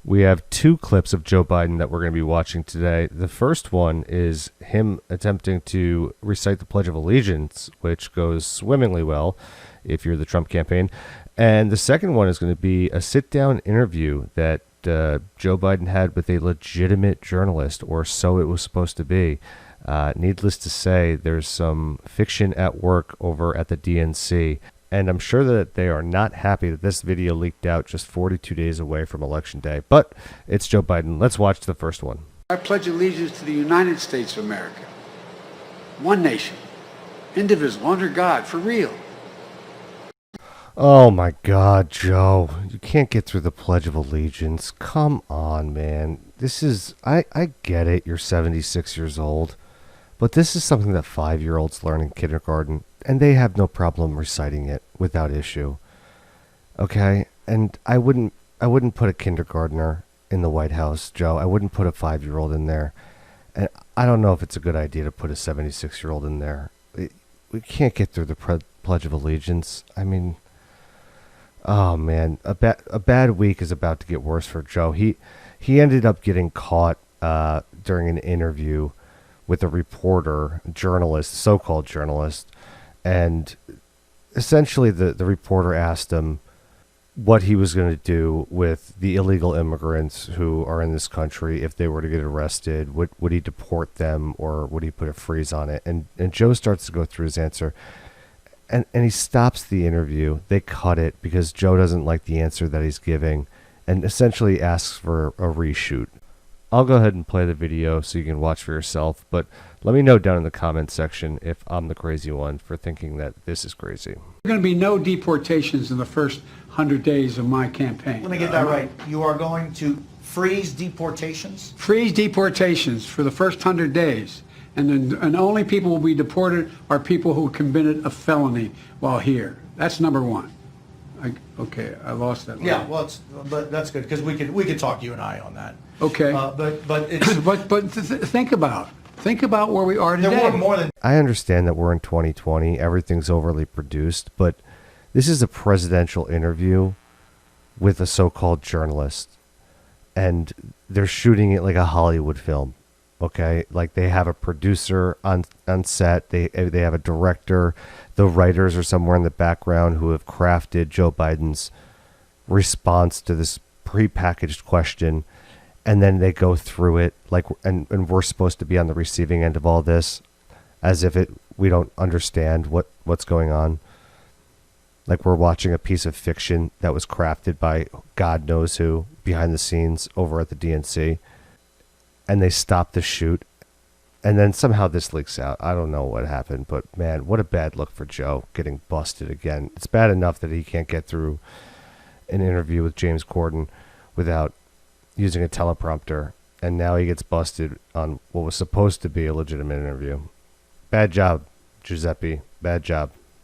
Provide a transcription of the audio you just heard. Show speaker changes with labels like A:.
A: We have two clips of Joe Biden that we're going to be watching today. The first one is him attempting to recite the Pledge of Allegiance, which goes swimmingly well if you're the Trump campaign. And the second one is going to be a sit-down interview that Joe Biden had with a legitimate journalist, or so it was supposed to be. Needless to say, there's some fiction at work over at the DNC. And I'm sure that they are not happy that this video leaked out just 42 days away from Election Day. But it's Joe Biden. Let's watch the first one.
B: I pledge allegiance to the United States of America. One nation, indivisible, under God, for real.
A: Oh my God, Joe. You can't get through the Pledge of Allegiance. Come on, man. This is, I get it, you're 76 years old. But this is something that 5-year-olds learn in kindergarten, and they have no problem reciting it without issue. Okay? And I wouldn't put a kindergartner in the White House, Joe. I wouldn't put a 5-year-old in there. And I don't know if it's a good idea to put a 76-year-old in there. We can't get through the Pledge of Allegiance. I mean, oh man, a bad week is about to get worse for Joe. He ended up getting caught during an interview with a reporter, journalist, so-called journalist, and essentially the reporter asked him what he was going to do with the illegal immigrants who are in this country if they were to get arrested. Would he deport them, or would he put a freeze on it? And Joe starts to go through his answer, and he stops the interview. They cut it because Joe doesn't like the answer that he's giving, and essentially asks for a reshoot. I'll go ahead and play the video so you can watch for yourself, but let me know down in the comments section if I'm the crazy one for thinking that this is crazy.
B: There are going to be no deportations in the first 100 days of my campaign.
C: Let me get that right. You are going to freeze deportations?
B: Freeze deportations for the first 100 days. And only people who will be deported are people who committed a felony while here. That's number one. Okay, I lost that.
C: Yeah, well, but that's good, because we could talk, you and I, on that.
B: Okay.
C: But it's
B: think about where we are today.
C: There were more than.
A: I understand that we're in 2020, everything's overly produced, but this is a presidential interview with a so-called journalist, and they're shooting it like a Hollywood film. Okay, like they have a producer on set, they have a director, the writers are somewhere in the background who have crafted Joe Biden's response to this prepackaged question, and then they go through it like, and we're supposed to be on the receiving end of all this, as if we don't understand what's going on. Like we're watching a piece of fiction that was crafted by God knows who behind the scenes over at the DNC. And they stop the shoot, and then somehow this leaks out. I don't know what happened, but man, what a bad look for Joe, getting busted again. It's bad enough that he can't get through an interview with James Corden without using a teleprompter, and now he gets busted on what was supposed to be a legitimate interview. Bad job, Giuseppe. Bad job.